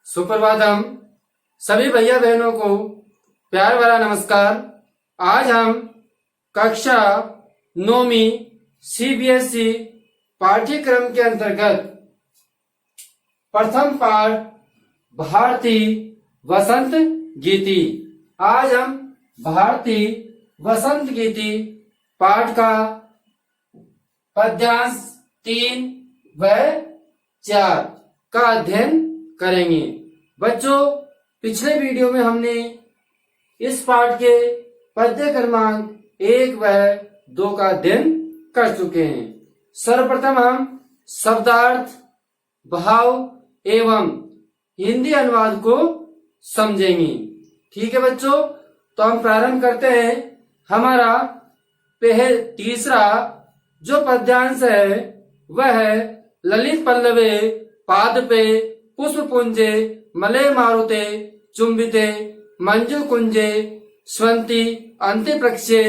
सुप्रभातम। सभी भैया बहनों को प्यार भरा नमस्कार। आज हम कक्षा 9वीं CBSE पाठ्यक्रम के अंतर्गत प्रथम पाठ भारतीय वसंत गीति। आज हम भारतीय वसंत गीति पाठ का पद्यांश 3 व 4 का अध्ययन करेंगे। बच्चों, पिछले वीडियो में हमने इस पाठ के पद्य क्रमांक 1 व 2 का अध्ययन कर चुके हैं। सर्वप्रथम हम शब्दार्थ, भाव एवं हिंदी अनुवाद को समझेंगे। ठीक है बच्चों, तो हम प्रारंभ करते हैं। हमारा तीसरा जो पद्यांश है वह है ललित पल्लवे पादपे पुष्पपुंजे मले मारुते चुंबिते मंजु कुंजे स्वंति अंत्यप्रक्षे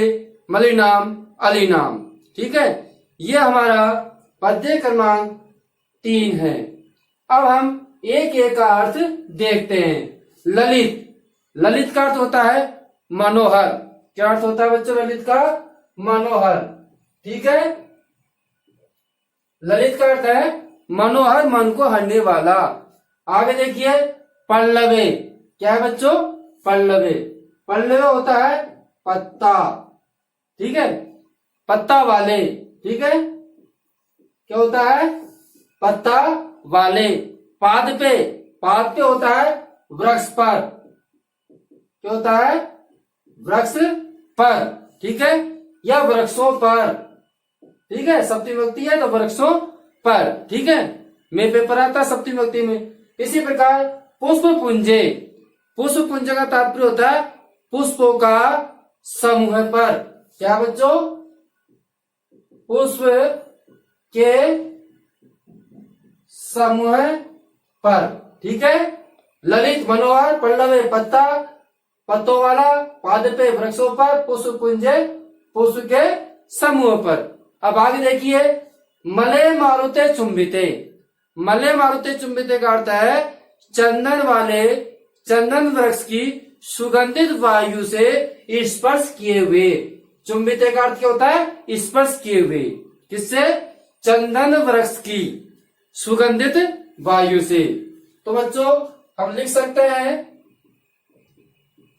मलिनाम अलिनाम। ठीक है, यह हमारा पद्य क्रमांक 3 है। अब हम एक एक का अर्थ देखते हैं। ललित, ललित का अर्थ होता है मनोहर। क्या अर्थ होता है बच्चों ललित का? मनोहर। ठीक है, ललित का अर्थ है मनोहर, मन को हरने वाला। आगे देखिए पल्लवे। क्या है बच्चों? पल्लवे। पल्लवे होता है पत्ता। ठीक है, पत्ता वाले। ठीक है, क्या होता है? पत्ता वाले। पाद पे, पाद पे होता है वृक्ष पर। क्या होता है? वृक्ष पर। ठीक है, या वृक्षों पर। ठीक है, सप्तमी विभक्ति है तो वृक्षों पर। ठीक है, में पेपर आता है सप्तमी विभक्ति में। इसी प्रकार पुष्प पुंजे, पुष्प पुंज का तात्पर्य होता है पुष्पों का समूह पर। क्या बच्चों? पुष्प के समूह पर। ठीक है, ललित मनोहर, पल्लवे पत्ता, पत्तों वाला, पाद पे वृक्षों पर, पुष्प पुंजे पुष्प के समूह पर। अब आगे देखिए मले मारुते चुंबिते। मले मारुते चुंबिते का अर्थ है चंदन वाले, चंदन वृक्ष की सुगंधित वायु से स्पर्श किए हुए। चुंबिते का अर्थ क्या होता है? स्पर्श किए हुए। किससे? चंदन वृक्ष की सुगंधित वायु से। तो बच्चों हम लिख सकते हैं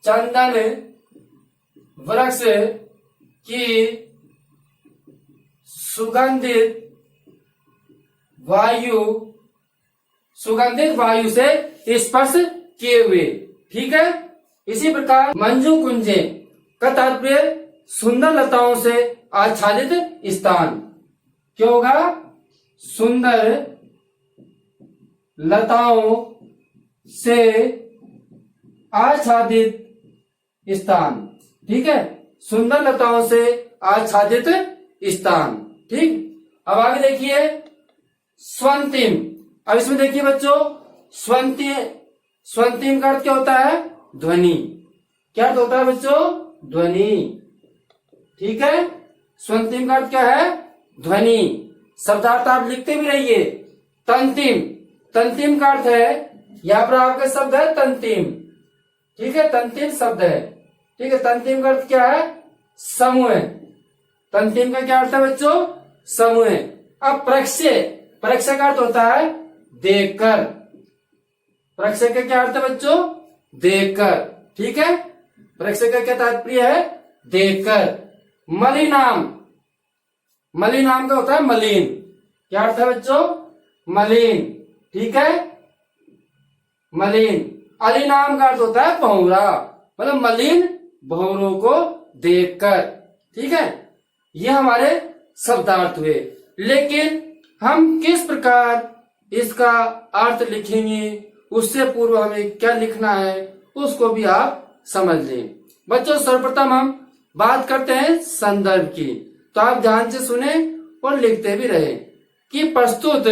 चंदन वृक्ष की सुगंधित वायु, सुगंधित वायु से स्पर्श किए हुए। ठीक है, इसी प्रकार मंजू कुंजे का तात्पर्य सुंदर लताओं से आच्छादित स्थान। क्या होगा? सुंदर लताओं से आच्छादित स्थान। ठीक है, सुंदर लताओं से आच्छादित स्थान। ठीक, अब आगे देखिए स्वंतिम। अब इसमें देखिए बच्चों स्वंतिम का अर्थ क्या होता है? ध्वनि। क्या अर्थ होता है बच्चों? ध्वनि। ठीक है, स्वंतिम का अर्थ क्या है? ध्वनि। शब्दार्थ आप लिखते भी रहिए। तंतिम, तंतिम का अर्थ है, यहाँ पर आपका शब्द है तंतिम। ठीक है, तंतिम शब्द है। ठीक है, तंतिम का अर्थ क्या है? समूह। तंतिम का क्या अर्थ है बच्चों? समूह। अब प्रक्षय, प्रक्षय का अर्थ होता है देखकर। प्रक्षय का क्या अर्थ है बच्चों? देखकर। ठीक है, प्रक्षय का क्या तात्पर्य है? देखकर। मलिनाम, मलिनाम का होता है मलिन। क्या अर्थ है बच्चों? मलिन। ठीक है, मलिन। अलिनाम का अर्थ होता है भंवरा, मतलब मलिन भंवरों को देखकर। ठीक है, ये हमारे शब्दार्थ हुए। लेकिन हम किस प्रकार इसका अर्थ लिखेंगे, उससे पूर्व हमें क्या लिखना है उसको भी आप समझ लें। बच्चों सर्वप्रथम हम बात करते हैं संदर्भ की। तो आप ध्यान से सुने और लिखते भी रहे कि प्रस्तुत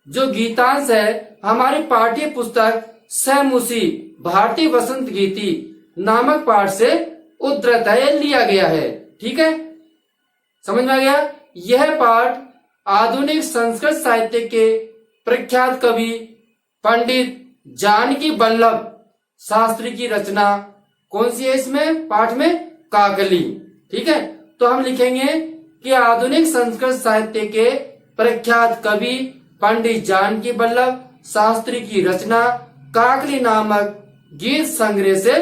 जो गीतांश है हमारी पाठ्य पुस्तक सहमुसी भारतीय वसंत गीति नामक पाठ से उद्धृत है, लिया गया है। ठीक है, समझ में आ गया? यह पाठ आधुनिक संस्कृत साहित्य के प्रख्यात कवि पंडित जानकी वल्लभ शास्त्री की रचना कौन सी है इसमें पाठ में? काकली। ठीक है, तो हम लिखेंगे कि आधुनिक संस्कृत साहित्य के प्रख्यात कवि पंडित जानकी वल्लभ शास्त्री की रचना काकली नामक गीत संग्रह से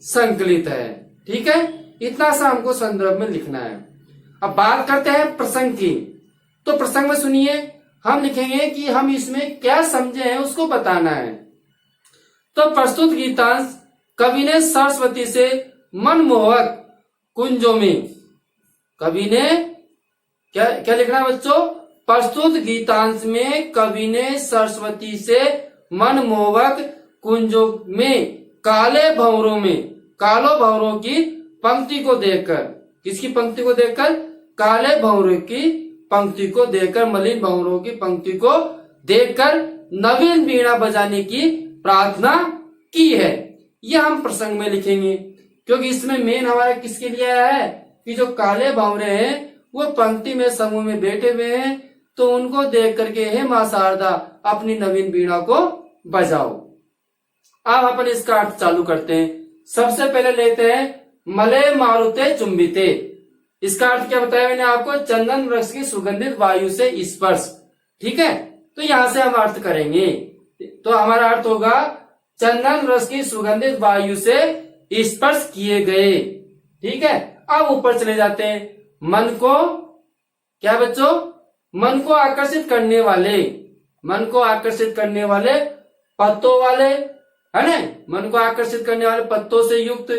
संकलित है। ठीक है, इतना सा हमको संदर्भ में लिखना है। अब बात करते हैं प्रसंग की। तो प्रसंग में सुनिए, हम लिखेंगे कि हम इसमें क्या समझे हैं उसको बताना है। तो प्रस्तुत गीतांश कवि ने सरस्वती से मनमोहक कुंजों में, कवि ने क्या लिखना है बच्चों? प्रस्तुत गीतांश में कवि ने सरस्वती से मनमोहक कुंजों में काले भंवरों में, कालो भंवरों की पंक्ति को देखकर, किसकी पंक्ति को देखकर? काले भंवरों की पंक्ति को देखकर, मलिन भंवरों की पंक्ति को देखकर नवीन वीणा बजाने की प्रार्थना की है। यह हम प्रसंग में लिखेंगे, क्योंकि इसमें मेन हमारा किसके लिए आया है कि जो काले भंवरे हैं वो पंक्ति में समूह में बैठे हुए हैं, तो उनको देख करके हे मां शारदा अपनी नवीन वीणा को बजाओ। अब अपन इसका अर्थ चालू करते हैं। सबसे पहले लेते हैं मले मारुते चुंबिते। इसका अर्थ क्या बताया मैंने आपको? चंदन वृक्ष की सुगंधित वायु से स्पर्श। ठीक है, तो यहां से हम अर्थ करेंगे। तो हमारा अर्थ होगा चंदन वृक्ष की सुगंधित वायु से स्पर्श किए गए। ठीक है, अब ऊपर चले जाते हैं। मन को क्या बच्चों? मन को आकर्षित करने वाले, मन को आकर्षित करने वाले पत्तों वाले, है ना? मन को आकर्षित करने वाले पत्तों से युक्त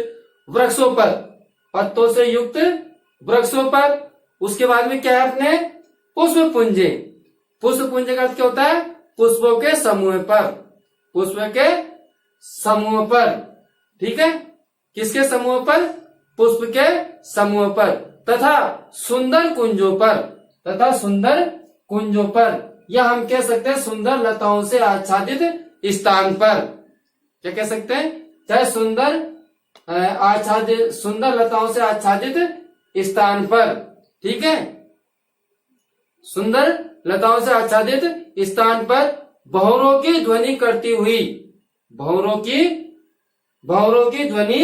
वृक्षों पर, पत्तों से युक्त वृक्षों पर। उसके बाद में क्या है अपने? पुष्प पुंजे। पुष्प पुंजे का अर्थ क्या होता है? पुष्पों के समूह पर, पुष्प के समूह पर। ठीक है, किसके समूह पर? पुष्प के समूह पर। तथा सुंदर कुंजों पर, तथा सुंदर कुंजों पर, या हम कह सकते हैं सुंदर लताओं से आच्छादित स्थान पर। क्या कह सकते हैं? चाहे सुंदर आच्छादित, सुंदर लताओं से आच्छादित स्थान पर। ठीक है, सुंदर लताओं से आच्छादित स्थान पर भंवरों की ध्वनि करती हुई, भंवरों की ध्वनि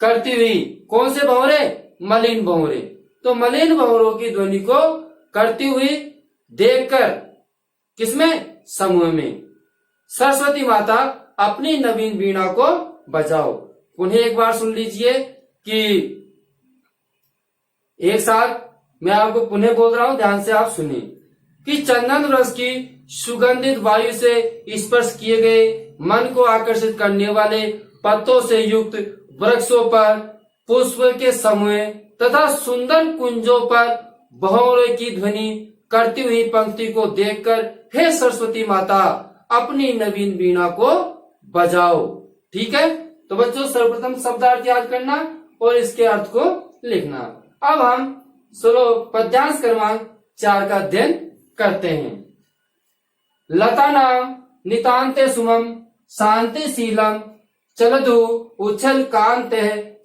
करती हुई। कौन से भंवरे? मलिन भंवरे। तो मलिन भंवरों की ध्वनि को करती हुई देखकर, किसमें? समूह में, सरस्वती माता अपनी नवीन वीणा को बजाओ। उन्हें एक बार सुन लीजिए कि एक साथ मैं आपको पुनः बोल रहा हूं, ध्यान से आप सुनिए कि चंदन रस की सुगंधित वायु से स्पर्श किए गए, मन को आकर्षित करने वाले पत्तों से युक्त वृक्षों पर, पुष्प के समूह तथा सुंदर कुंजों पर भंवरे की ध्वनि करती हुई पंक्ति को देखकर हे सरस्वती माता अपनी नवीन वीणा को बजाओ। ठीक है, तो बच्चों सर्वप्रथम शब्दार्थ याद करना और इसके अर्थ को लिखना। अब हम पद्यांश क्रमांक 4 का अध्ययन करते हैं। लता नाम नितान्ते सुमम शांतिशीलम चलधु उच्छल कांत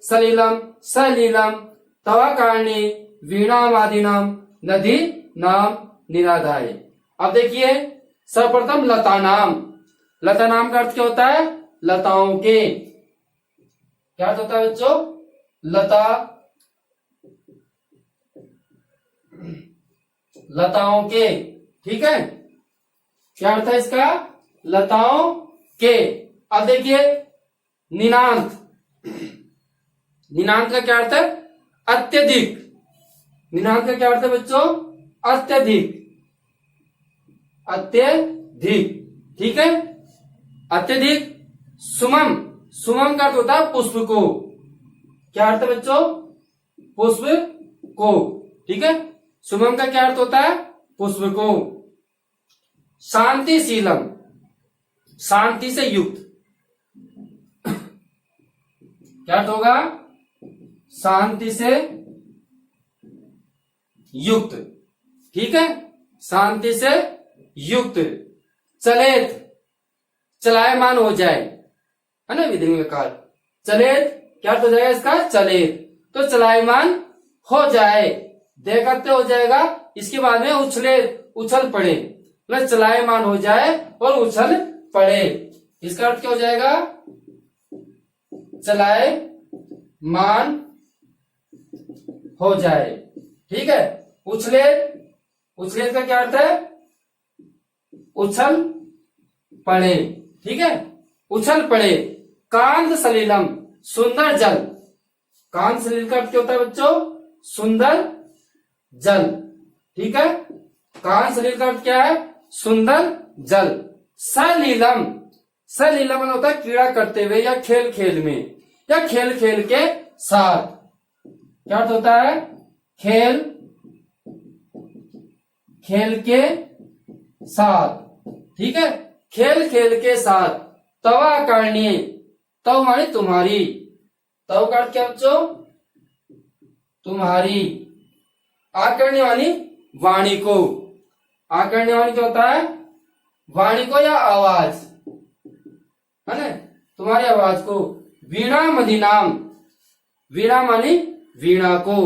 सलिलम सलीलम तवा कारणे वीणामादिनाम नदी नाम निराधाय। अब देखिए सर्वप्रथम लता नाम। लता नाम का अर्थ क्या होता है? लताओं के। क्या अर्थ होता है बच्चों? लता, लताओं के। ठीक है, क्या अर्थ है इसका? लताओं के। अब देखिए निनांत। निनांत का क्या अर्थ है? अत्यधिक। निनांत का क्या अर्थ है बच्चों? अत्यधिक, अत्यधिक। ठीक है, अत्यधिक। सुमम, सुमम का अर्थ होता है पुष्प को। क्या अर्थ है बच्चों? पुष्प को। ठीक है, सुमम का क्या अर्थ होता है? पुष्प को। शांतिशीलम, शांति से युक्त। क्या अर्थ होगा? शांति से युक्त। ठीक है, शांति से युक्त। चलेत, चलायमान हो जाए, है ना विधि में काल। चलेत क्या अर्थ हो जाएगा इसका? चलेत, तो चलायमान हो जाए, देखते हो जाएगा। इसके बाद में उछले, उछल पड़े, मतलब चलायमान हो जाए और उछल पड़े। इसका अर्थ क्या हो जाएगा? चलाए मान हो जाए। ठीक है। उछले, उछले का क्या अर्थ है? उछल पड़े। ठीक है, उछल पड़े। कांत सलिलम, सुंदर जल। कांत सलिल का अर्थ क्या होता है बच्चों? सुंदर जल। ठीक है, कांत सलिल का अर्थ क्या है? सुंदर जल। सलिलम, सलिलम होता है क्रीड़ा करते हुए या खेल खेल में या खेल खेल के साथ। क्या अर्थ होता है? खेल खेल के साथ। ठीक है, खेल खेल के साथ। तवा करनी, तव माने तुम्हारी। तव का अर्थ क्या बच्चों? तुम्हारी। आकर्ण्य वाणी वाणी को। आकर्ण्य वाणी क्या होता है? वाणी को या आवाज, है ना, तुम्हारी आवाज को। वीणा मदिनाम, वीणा मानी वीणा को।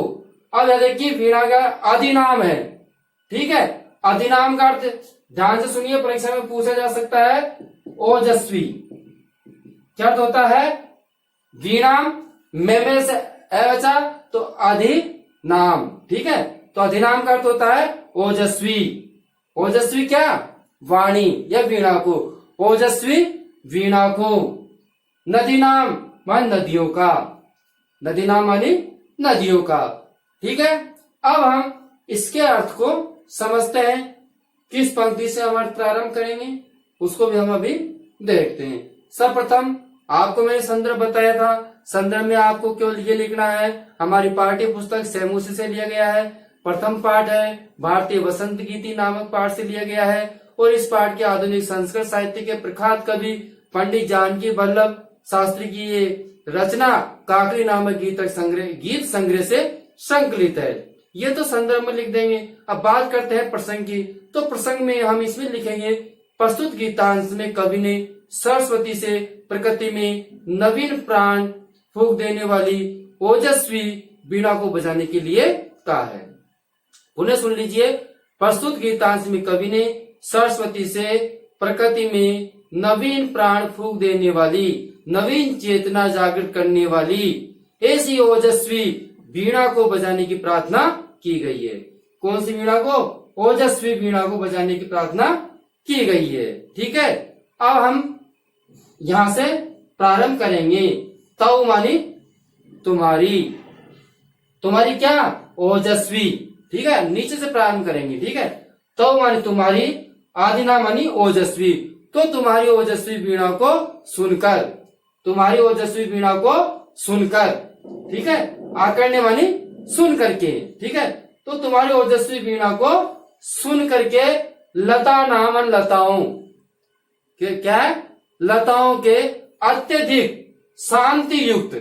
अब यह देखिए वीणा का अधिनाम है। ठीक है, अधिनाम का अर्थ ध्यान से सुनिए, परीक्षा में पूछा जा सकता है। ओजस्वी क्या अर्थ होता है? वीणाम में से बचा तो अधिनाम। ठीक है, तो अधिनाम का अर्थ होता है ओजस्वी। ओजस्वी क्या? वाणी या वीणा को। ओजस्वी वीणा को। नदी नाम मान नदियों का। नदी नाम मानी नदियों का। ठीक है, अब हम इसके अर्थ को समझते हैं। किस पंक्ति से हम अर्थ प्रारंभ करेंगे उसको भी हम अभी देखते हैं। सर्वप्रथम आपको मैंने संदर्भ बताया था। संदर्भ में आपको केवल ये लिखना है, हमारी पाठ्य पुस्तक सैमुसी से लिया गया है। प्रथम पाठ है भारतीय वसंत गीति नामक पाठ से लिया गया है और इस पाठ के आधुनिक संस्कृत साहित्य के प्रख्यात कवि पंडित जानकी वल्लभ शास्त्री की ये रचना काकरी नामक गीत संग्रह से संकलित है। ये तो संदर्भ में लिख देंगे। अब बात करते हैं प्रसंग की। तो प्रसंग में हम इसमें लिखेंगे, प्रस्तुत गीतांश में कवि ने सरस्वती से प्रकृति में नवीन प्राण फूंक देने वाली ओजस्वी वीणा को बजाने के लिए कहा है। उन्हें सुन लीजिए। प्रस्तुत गीतांश में कवि ने सरस्वती से प्रकृति में नवीन प्राण फूंक देने वाली, नवीन चेतना जागृत करने वाली ऐसी ओजस्वी वीणा को बजाने की प्रार्थना की गई है। कौन सी वीणा को? ओजस्वी वीणा को बजाने की प्रार्थना की गई है। ठीक है, अब हम यहां से प्रारंभ करेंगे। तव मानी तुम्हारी, तुम्हारी क्या? ओजस्वी। ठीक है, नीचे से प्रारंभ करेंगे। ठीक है, तव मानी तुम्हारी, आदिना मानी ओजस्वी। तो तुम्हारी ओजस्वी वीणा को सुनकर, तुम्हारी ओजस्वी वीणा को सुनकर। ठीक है, आकर्ण्य मानी सुन करके। ठीक है, तो तुम्हारी ओजस्वी वीणा को सुन करके लता नामन लताओं के, क्या? लताओं के अत्यधिक शांति युक्त,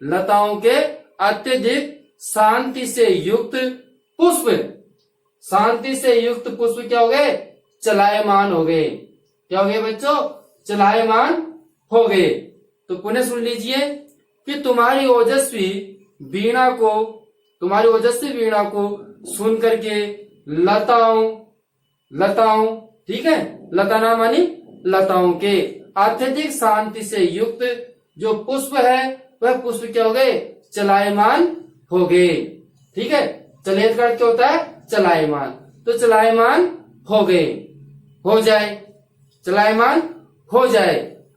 लताओं के अत्यधिक शांति से युक्त पुष्प, शांति से युक्त पुष्प क्या हो गए? चलायमान हो गए। क्या हो गए बच्चों? चलायमान हो गए। तो पुनः सुन लीजिए कि तुम्हारी ओजस्वी वीणा को, तुम्हारी ओजस्वी वीणा को सुन करके लताओं, लताओं, ठीक है, लता नाम मानी लताओं के अत्यधिक शांति से युक्त जो पुष्प है वह पुष्प क्या हो गए? चलायमान हो गए। ठीक है, चलित का क्या होता है? चलायमान। तो चलायमान हो गए, हो जाए, चलायमान हो जाए।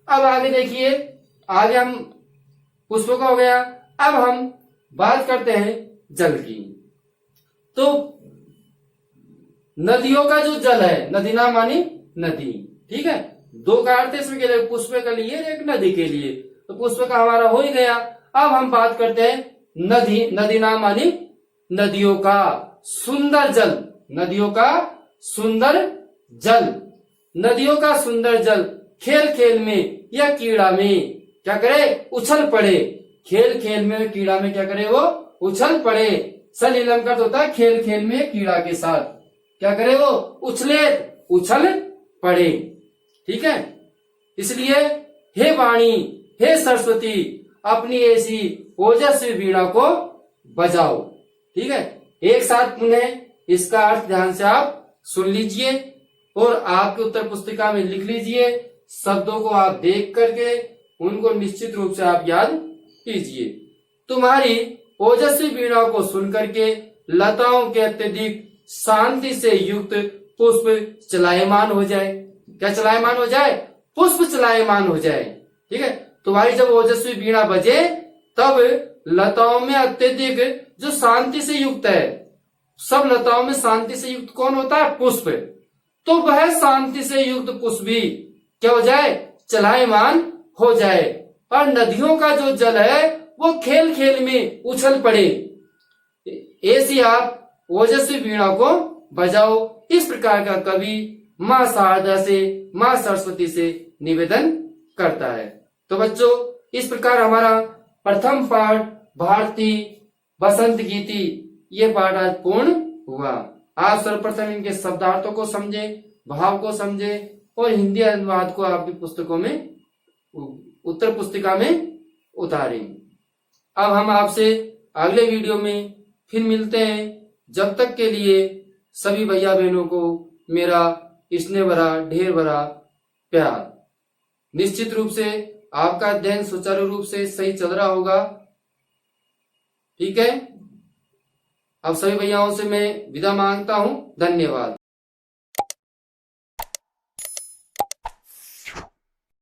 अब आगे देखिए, आगे हम पुष्प का हो गया। अब हम बात करते हैं जल की। तो नदियों का जो जल है, नदी नाम मानी नदी। ठीक है, दो का अर्थ इसमें क्या? पुष्प के लिए एक नदी के लिए। तो पुष्प का हमारा हो ही गया। अब हम बात करते हैं नदी, नदी नाम मानी नदियों का सुंदर जल, नदियों का सुंदर जल। नदियों का सुंदर जल खेल खेल में या कीड़ा में क्या करे? उछल पड़े। खेल खेल में कीड़ा में क्या करे? वो उछल पड़े। सलीलम का होता है खेल खेल में कीड़ा के साथ क्या करे? वो उछले, उछल पड़े। ठीक है, इसलिए हे वाणी, हे सरस्वती, अपनी ऐसी ओजस्वी वीणा को बजाओ। ठीक है, एक साथ पुनः इसका अर्थ ध्यान से आप सुन लीजिए और आपके उत्तर पुस्तिका में लिख लीजिए। शब्दों को आप देख करके उनको निश्चित रूप से आप याद कीजिए। तुम्हारी ओजस्वी वीणा को सुन करके लताओं के अत्यधिक शांति से युक्त पुष्प चलायमान हो जाए। क्या चलायमान हो जाए? पुष्प चलायमान हो जाए। ठीक है, तुम्हारी जब ओजस्वी वीणा बजे तब लताओं में अत्यधिक जो शांति से युक्त है, सब लताओं में शांति से युक्त कौन होता है? पुष्प। तो वह शांति से युक्त पुष्प भी क्या हो जाए? चलायमान हो जाए। और नदियों का जो जल है वो खेल खेल में उछल पड़े। ऐसी आप ओजस्वी वीणा को बजाओ। इस प्रकार का कवि माँ शारदा से, माँ सरस्वती से निवेदन करता है। तो बच्चों, इस प्रकार हमारा प्रथम पाठ भारती बसंत गीति ये पाठ आज पूर्ण हुआ। आप सर्वप्रथम इनके शब्दार्थों को समझे, भाव को समझे और हिंदी अनुवाद को आपकी पुस्तकों में, उत्तर पुस्तिका में उतारें। अब हम आपसे अगले वीडियो में फिर मिलते हैं। जब तक के लिए सभी भैया बहनों को मेरा स्नेह भरा ढेर भरा प्यार। निश्चित रूप से आपका अध्ययन सुचारू रूप से सही चल रहा होगा। ठीक है, अब सभी भैयाओं से मैं विदा मांगता हूं। धन्यवाद।